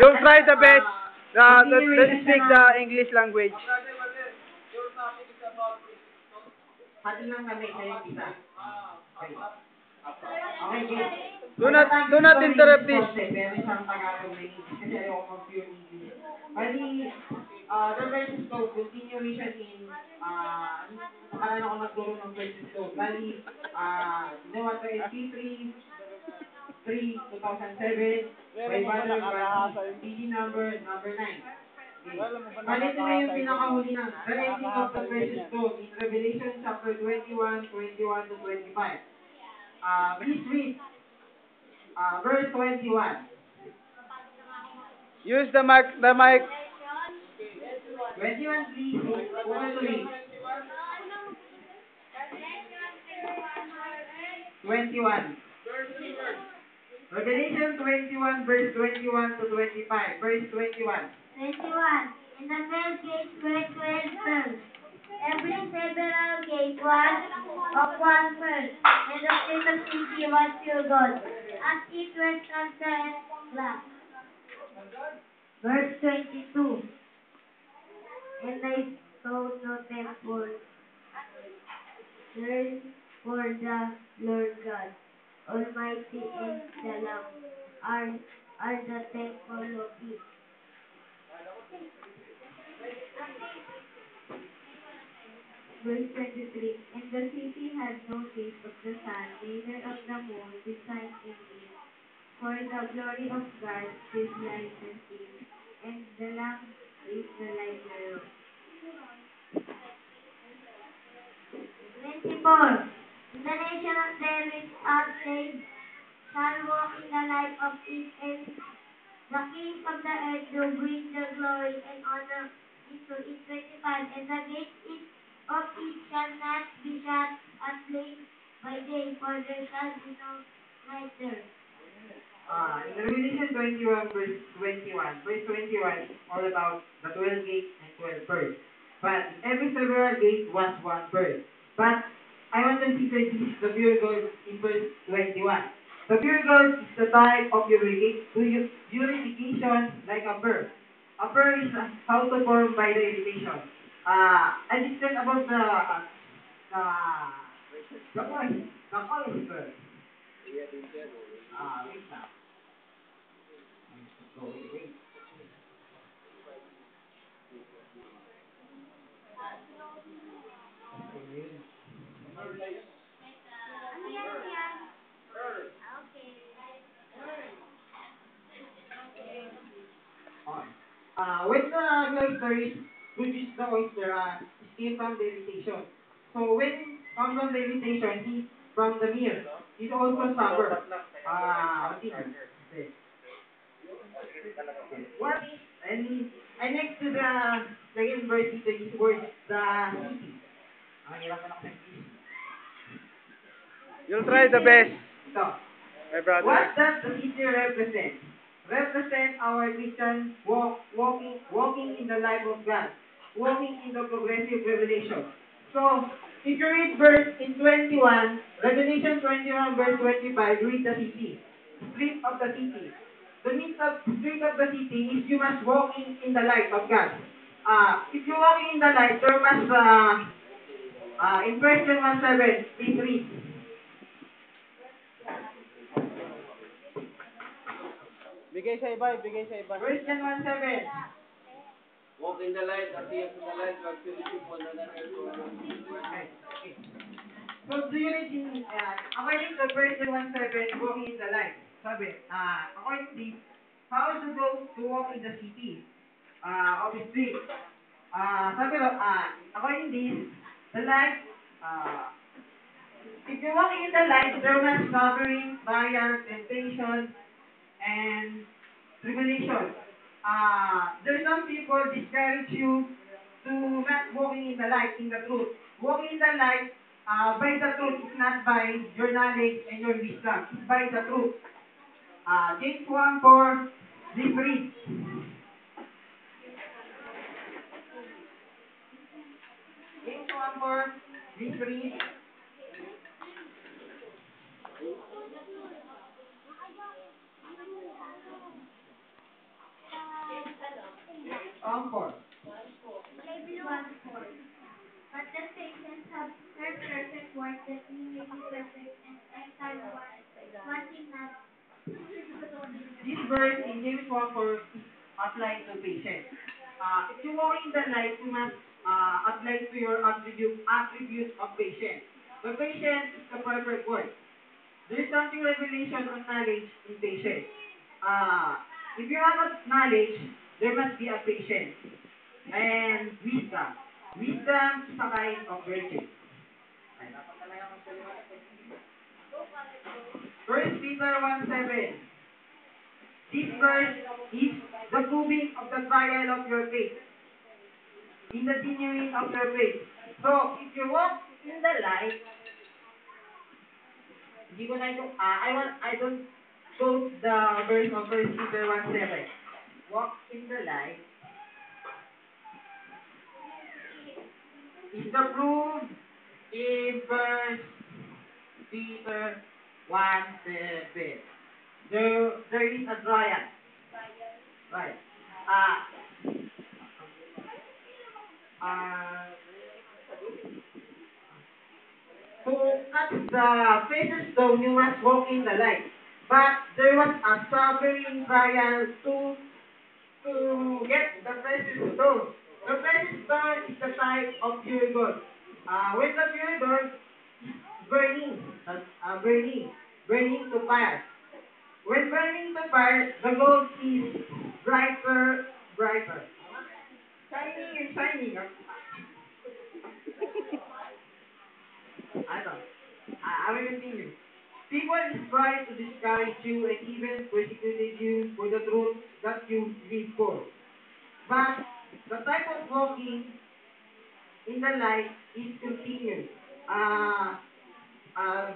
You'll try the best. Speak the English language. Hati lang kami sa yung isa. Okay. Okay, game. Do not interrupt this. Meron siyang Tagalog na English kasi ayoko mag-pure English. Bali, the versus code, continuation in, saka na ako nagturo ng versus code. Bali, ginawa to SP3, 2007, by Badr Gatti, PD number 9. Bali, ito na yung pinakahuli ng the rating of the versus code in Revelation chapter 21 to 25. Please read verse 21. Use the mic. 21, please. Who wants to read? 21. Revelation 21, verse 21 to 25. Verse 21. 21. In the first gate were 12 pearls. Every several gate was of one pearl, and the street of city was pure gold, as it was transparent glass. Verse 22. And I saw no temple there for the Lord God Almighty, and the Lamb are the temple of it. Verse 23. And the city had no taste of the sun, neither of the moon beside in it, for the glory of God is light and sin, and the Lamb is the light thereof. 24. The nation of them which are saved shall walk in the light of it, and the kings of the earth do bring the glory and honor into it. 25. And the gates of it shall not be shut at late by day, for there shall be no night there. In Revelation 21, verse 21. Verse 21 is all about the 12 gates and 12 pearls. But every several gate was one pearl. But I want to consider this the pure gold in verse 21. The pure gold is the type of purification like a pearl. A pearl is how to form by the irritation. I discussed about the oyster. Wait now. Wait. When the gliders produce the oyster, it came from the irritation. So when it comes from the irritation, heat from the meal, it also suffer. What is, and next to the second verse is the word, the city. You'll try the best, So, my brother. what does the city represent? Represent our Christian walking in the life of God, walking in the progressive revelation. So, if you read verse in 21, Revelation 21 verse 25, read the city, street of the city. The street of the city is you must walking in the light of God. If you're walking in the light, you must, in verse 1:7, please read. Bigay sa iba. Verse 1:7. Walk in the light, appear in the light, God fill you for the earth. Okay. So, do you read in, according to verse 1:7, walking in the light? Sabi, according to this, how to go to walk in the city, of the street? Sabi, according to this, the light, if you're walking in the light, there will be suffering, trials, temptation, and tribulation. There's some people discourage you to not walking in the light, in the truth. Walking in the light, by the truth, is not by your knowledge and your wisdom. It's by the truth. James 1:4, please read. James 1:4, please read. On four. 1:4. But the patients have their perfect work that we may be perfect and excite one thing not. This verse in James 1:4 is applied to patients. If you walk in the light, you must apply to your attribute of patience. The patient is the perfect word. There is something revelation on knowledge in patience. If you have a knowledge, there must be a patience and wisdom. Wisdom is a kind of virtue. Ay, dapat talaga magpaliwanag. First Peter 1:7. This verse is the proving of the trial of your faith, in the genuine of your faith. So, if you walk in the light, I don't quote the verse of First Peter 1:7. Walk in the light is the proof in First Peter 1:7. There is a trial. Right. To cut the precious stone, you must walk in the light. But there was a suffering trial to get the precious stone. The precious stone is the type of pure gold. When the pure gold is burning to fire. When burning to fire, the gold is brighter. Shining and shining. I will continue. People try to discourage you and even persecuted you for the truth that you live for. But the type of walking in the light is continued.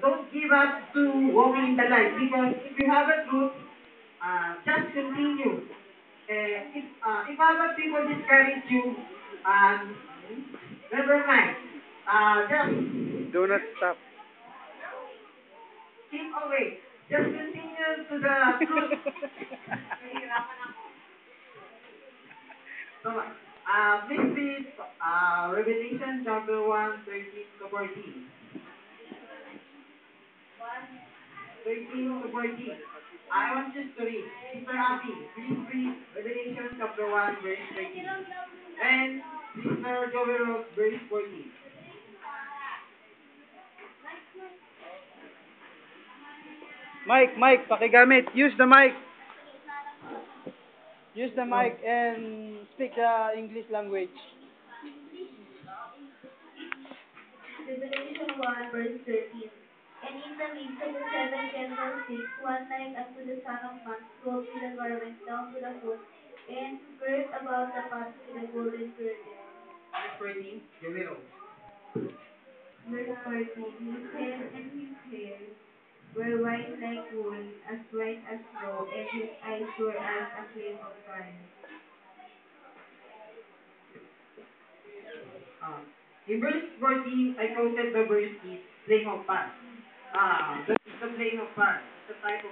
Don't give up to walking in the light because if you have a truth, just continue. If other people discourage you, never mind. Just Do not stop. keep away. Just continue to the truth. So, please read Revelation chapter 1:13-14. 13 to 14. I want you to read. Sister Abby, please read Revelation chapter 1, verse 13. And Sister Joey Rose, verse 14. Mike, pakigamit. Use the mic. Use the mic and speak the English language. Revelation 1, verse 13. And in the midst of the seven candlesticks, one like unto the Son of Man, clothed with a garment down to the foot, and girt about the path with a golden girdle. Verse 14, Joey Rose. Verse 14. His head and his hair were white like wool, as white as snow, and his eyes were as a flame of fire. In verse 14, I quoted the verse is flame of fire. That is the flame of fire. It's a type of